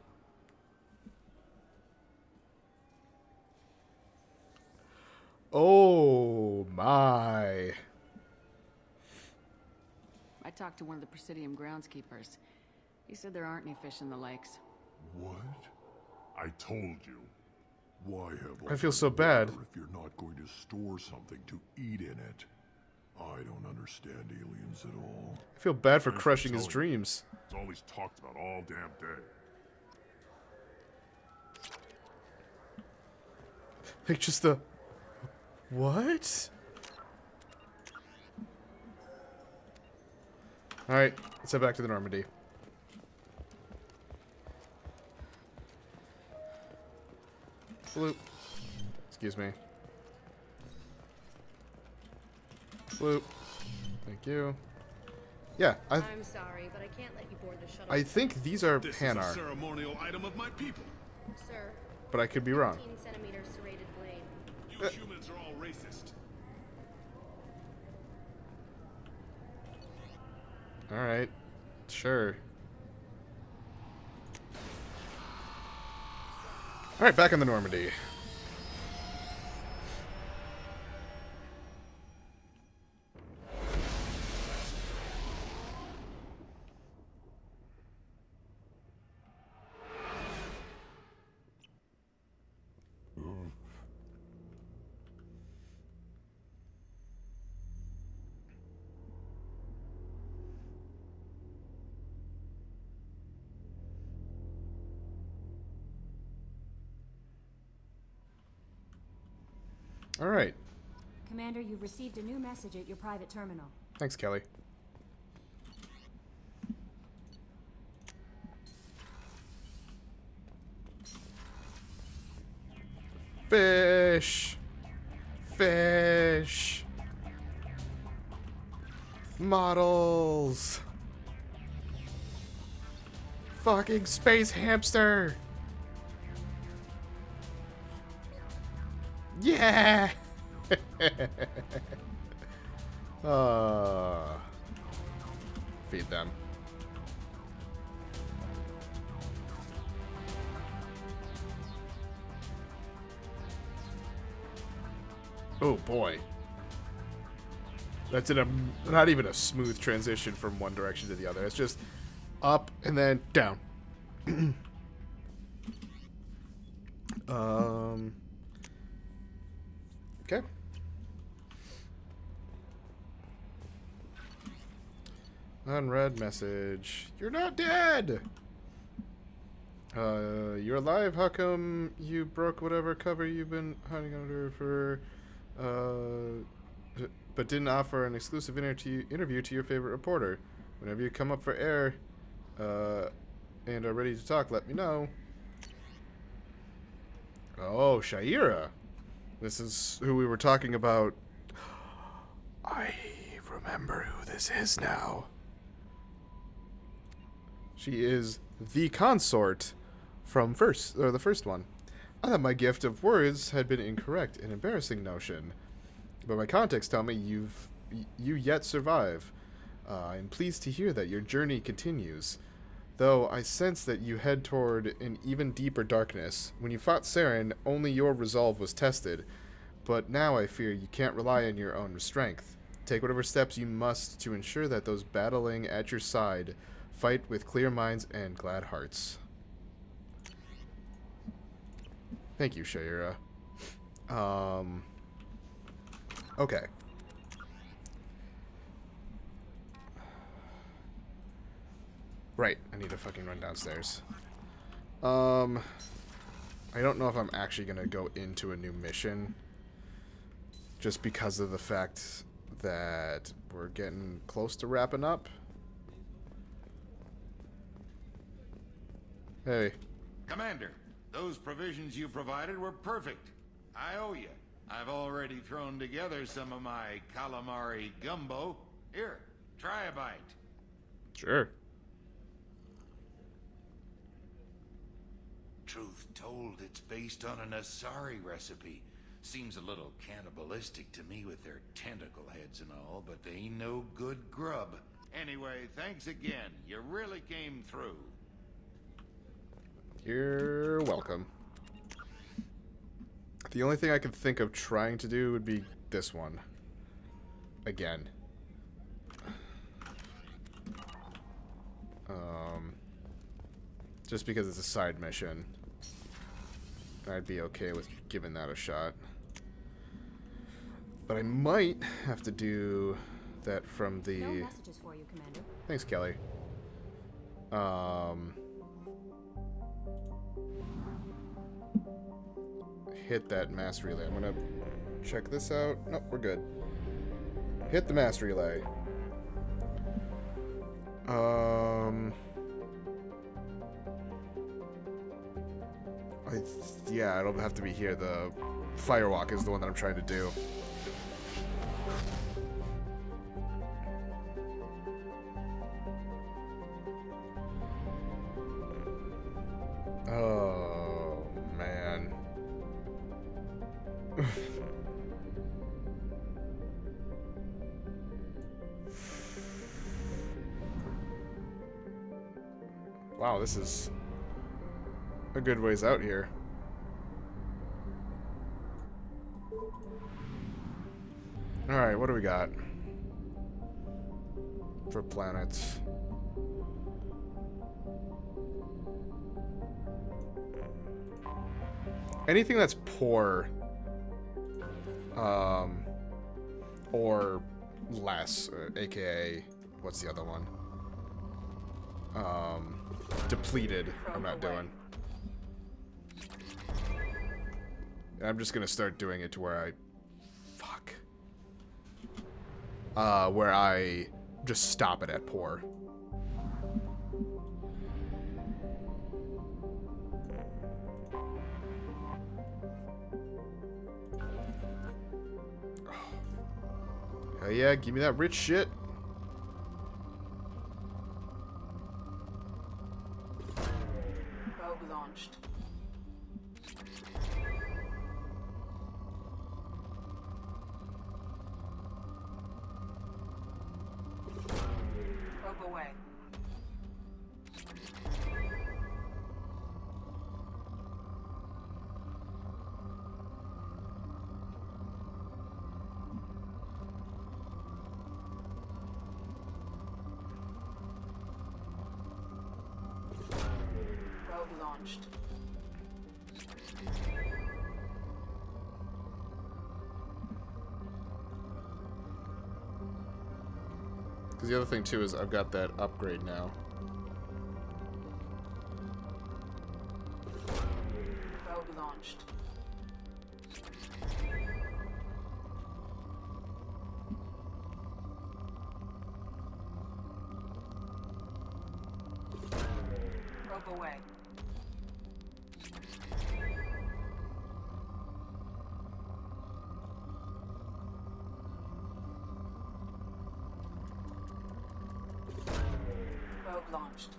Oh my. I talked to one of the Presidium groundskeepers. He said there aren't any fish in the lakes. What? I told you. Why have I feel so bad. if you're not going to store something to eat in it? I don't understand aliens at all. I feel bad for Thanks crushing his telling me. dreams. It's all he's talked about all damn day. Like just the... What? Alright, let's head back to the Normandy. Bloop. Excuse me. Bloop. Thank you. Yeah, I'm sorry, but I can't let you board the shuttle. I think these are This is a Panar, ceremonial item of my people. Sir, but I could be wrong. 15 centimeters serrated blade. You humans are all racist. Alright. Sure. Alright, back in the Normandy. Alright. Commander, you've received a new message at your private terminal. Thanks, Kelly. Fish! Fish! Models! Fucking space hamster! Yeah! Feed them. Oh boy. That's not even a smooth transition from one direction to the other. It's just up and then down. Okay. Unread message. You're not dead! You're alive? How come you broke whatever cover you've been hiding under for, but didn't offer an exclusive interview to your favorite reporter? Whenever you come up for air, and are ready to talk, let me know. Oh, Shaira. This is who we were talking about. I remember who this is now. She is the consort from the first one. I thought my gift of words had been incorrect, an embarrassing notion. But my contacts tell me you yet survive. I'm pleased to hear that your journey continues. Though I sense that you head toward an even deeper darkness. When you fought Saren, only your resolve was tested. But now I fear you can't rely on your own strength. Take whatever steps you must to ensure that those battling at your side fight with clear minds and glad hearts. Thank you, Shaira. Okay. Right, I need to fucking run downstairs. I don't know if I'm actually gonna go into a new mission. Just because of the fact that we're getting close to wrapping up. Hey. Commander, those provisions you provided were perfect. I owe you. I've already thrown together some of my calamari gumbo. Here, try a bite. Sure. Truth told, it's based on an Asari recipe. Seems a little cannibalistic to me with their tentacle heads and all, but they ain't no good grub. Anyway, thanks again. You really came through. You're welcome. The only thing I could think of trying to do would be this one. Again. Just because it's a side mission. I'd be okay with giving that a shot. But I might have to do that from the... No messages for you, Commander. Thanks, Kelly. Hit that mass relay. I'm gonna check this out. Nope, we're good. Hit the mass relay. Yeah, it'll have to be here. The firewalk is the one that I'm trying to do. Oh, man. Wow, this is a good ways out here. Alright, what do we got for planets? Anything that's poor, or less, aka, what's the other one? Depleted, I'm not doing. I'm just gonna start doing it to where where I just stop it at poor. Hell yeah, give me that rich shit. Probe launched. Probe away. Probe launched. Because the other thing too is I've got that upgrade now. launched. Probe away. Probe launched.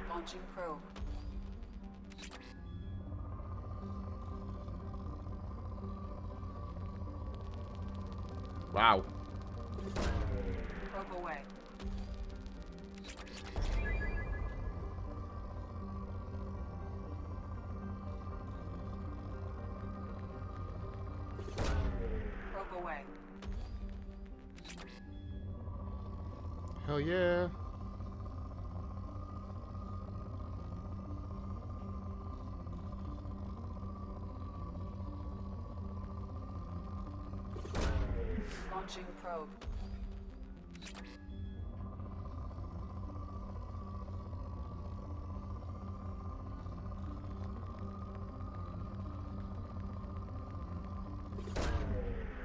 Launching probe. Wow. Probe away. Probe away. Hell yeah. Launching probe.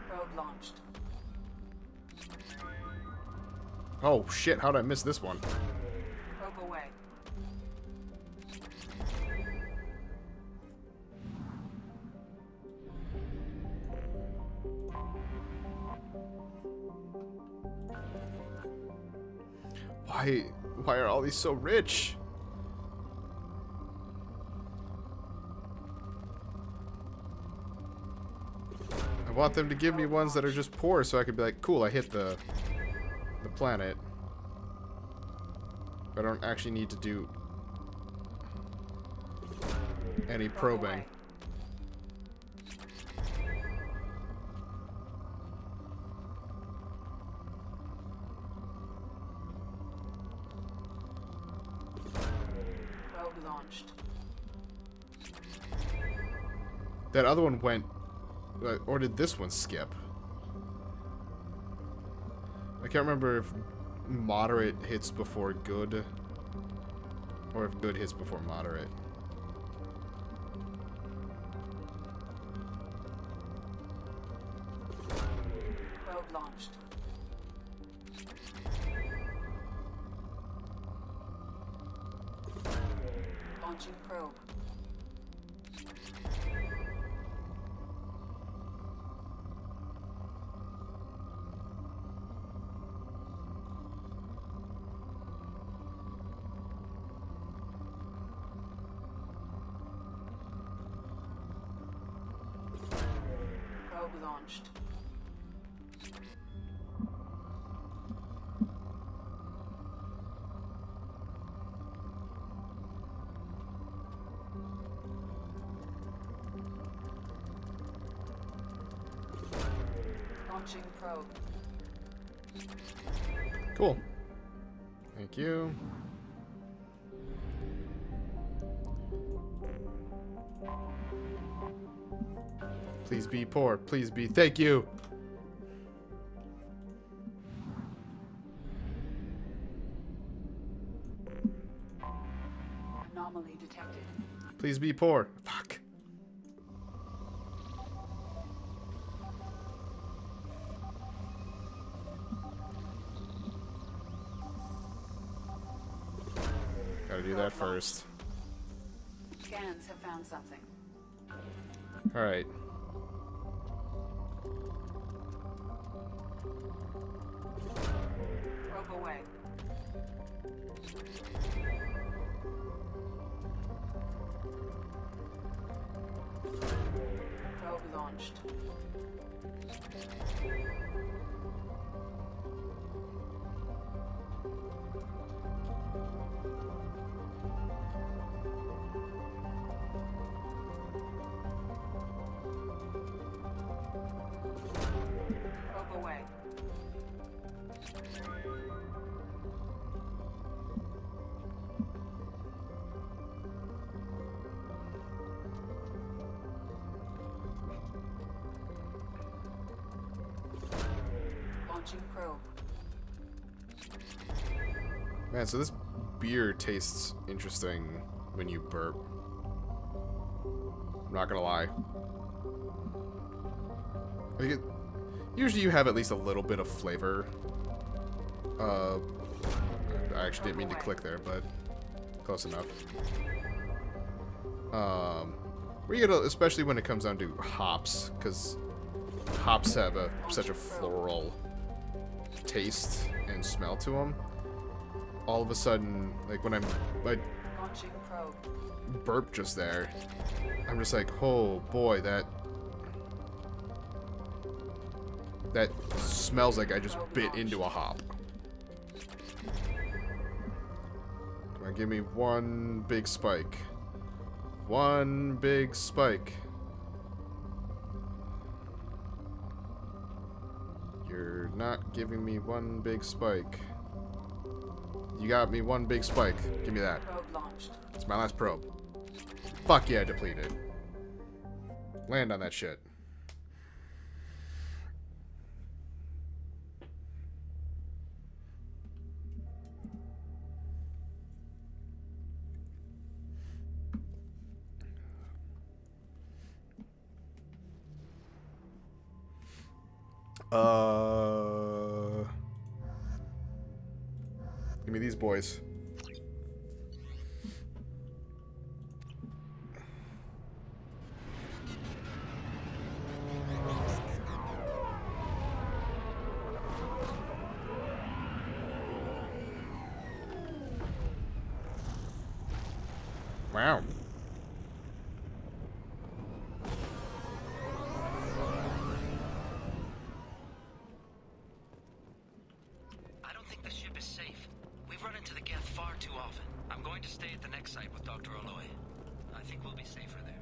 Probe launched. Oh shit, how'd I miss this one? Probe away. Why are all these so rich? I want them to give me ones that are just poor so I could be like, cool, I hit the planet. But I don't actually need to do any probing. Probe launched. That other one went, or did this one skip? I can't remember if moderate hits before good, or if good hits before moderate. Probe launched. Launching probe. Probe launched. Launching probe. Cool. Thank you. Please be poor. Please be. Thank you. Anomaly detected. Please be poor. Fuck. Gotta do that first. Scans have found something. Alright. Probe away. Probe launched. Probe away. Launching probe. Man, so this beer tastes interesting when you burp. I'm not gonna lie. Like usually you have at least a little bit of flavor. I actually didn't mean to click there, but close enough. Where you get, especially when it comes down to hops, because hops have such a floral taste and smell to them. All of a sudden, like when I burp just there, I'm just like, oh boy, that smells like I just bit into a hop. Come on, give me one big spike. One big spike. You're not giving me one big spike. You got me one big spike. Give me that. Probe launched. It's my last probe. Fuck yeah, depleted. Land on that shit. Give me these boys. Wow. I don't think the ship is safe. We've run into the Geth far too often. I'm going to stay at the next site with Dr. Aloy. I think we'll be safer there.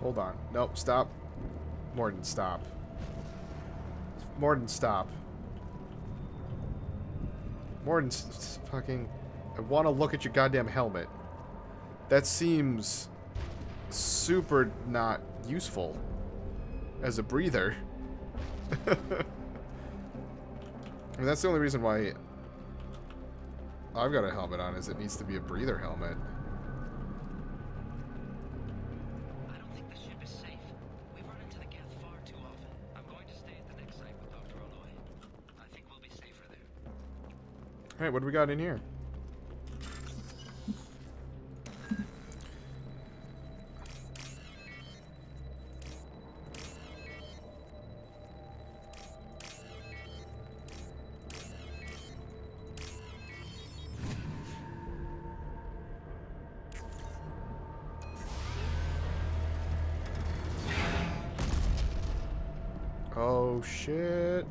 Hold on. Nope, stop. Morden, stop. Morden, stop. Morden, fucking... I want to look at your goddamn helmet. That seems super not useful as a breather. I mean, that's the only reason why I've got a helmet on, is it needs to be a breather helmet. Alright, what do we got in here? Oh shit.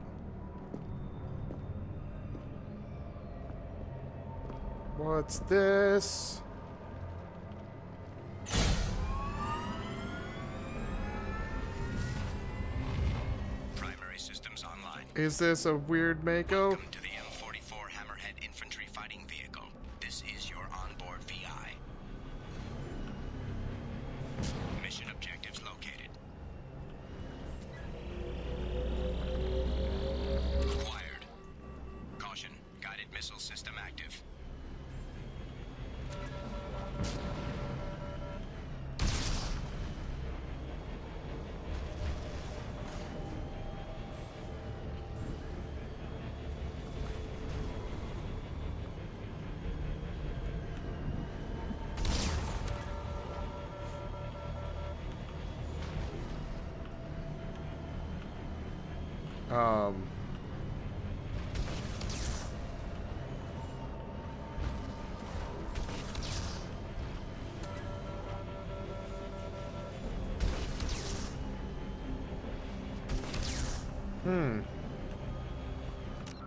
What's this? Primary systems online. Is this a weird Mako? Welcome to the M44 Hammerhead Infantry Fighting Vehicle. This is your onboard VI. Mission objectives located. Acquired. Caution, guided missile system active.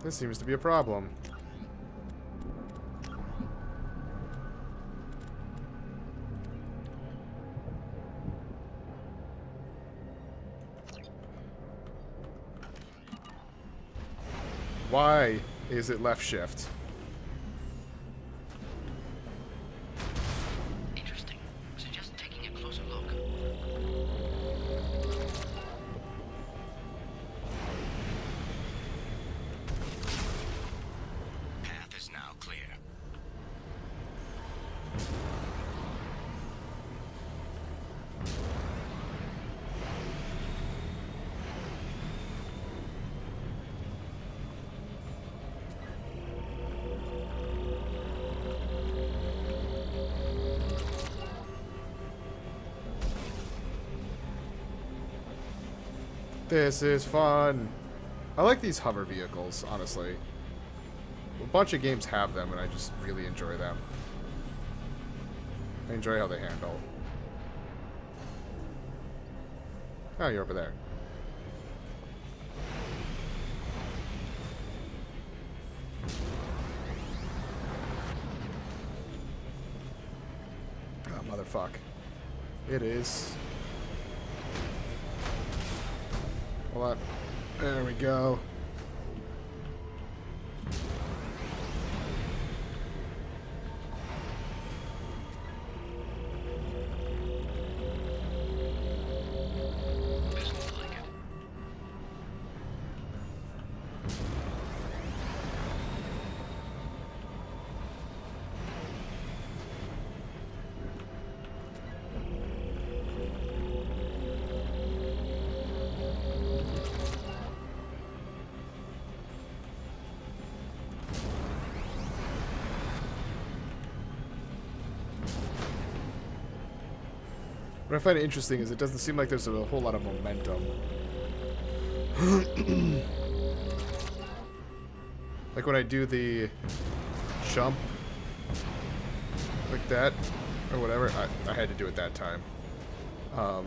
This seems to be a problem. Why is it left shift? Interesting. Suggest taking a closer look. Path is now clear. This is fun. I like these hover vehicles, honestly. A bunch of games have them, and I just really enjoy them. I enjoy how they handle. Oh, you're over there. Oh, motherfuck. It is. Hold on. There we go. What I find interesting is it doesn't seem like there's a whole lot of momentum. Like when I do the jump like that or whatever, I had to do it that time. But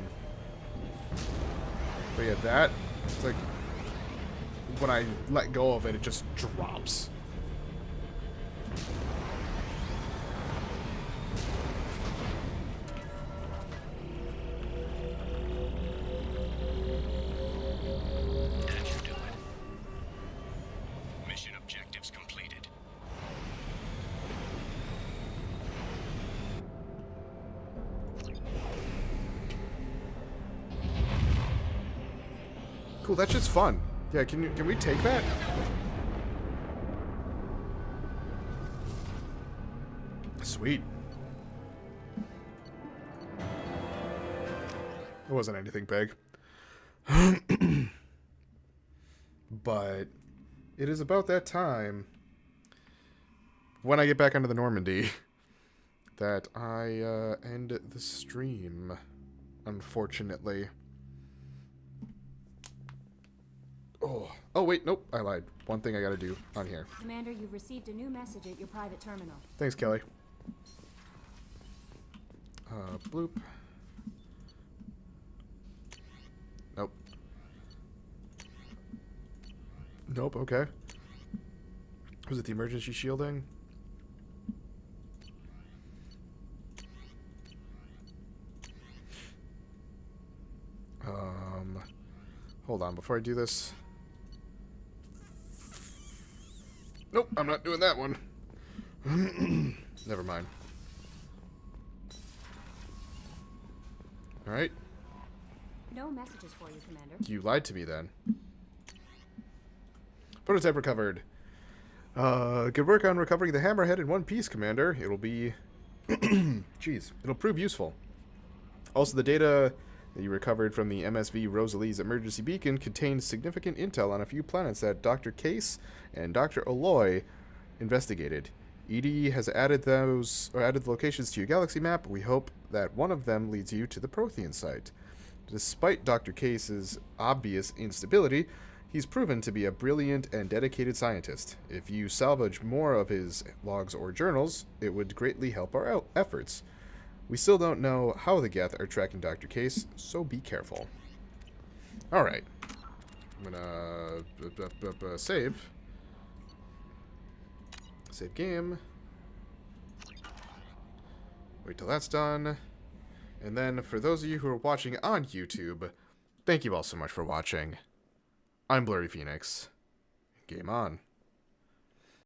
yeah, that, it's like when I let go of it, it just drops. Cool, that shit's fun. Yeah, can we take that? Sweet. It wasn't anything big. But it is about that time when I get back onto the Normandy that I end the stream, unfortunately. Oh, wait, nope, I lied. One thing I gotta do on here. Commander, you've received a new message at your private terminal. Thanks, Kelly. Bloop. Nope. Nope, okay. Was it the emergency shielding? Hold on, before I do this. Nope, I'm not doing that one. Never mind. Alright. No messages for you, Commander. You lied to me then. Prototype recovered. Good work on recovering the hammerhead in one piece, Commander. It'll be... Jeez. It'll prove useful. Also, the data that you recovered from the MSV Rosalie's emergency beacon contains significant intel on a few planets that Dr. Case and Dr. Aloy investigated. EDE has added the locations to your galaxy map. We hope that one of them leads you to the Prothean site. Despite Dr. Case's obvious instability, he's proven to be a brilliant and dedicated scientist. If you salvage more of his logs or journals, it would greatly help our efforts. We still don't know how the Geth are tracking Dr. Case, so be careful. Alright. I'm gonna save. Save game. Wait till that's done. And then for those of you who are watching on YouTube, thank you all so much for watching. I'm Blurry Phoenix. Game on.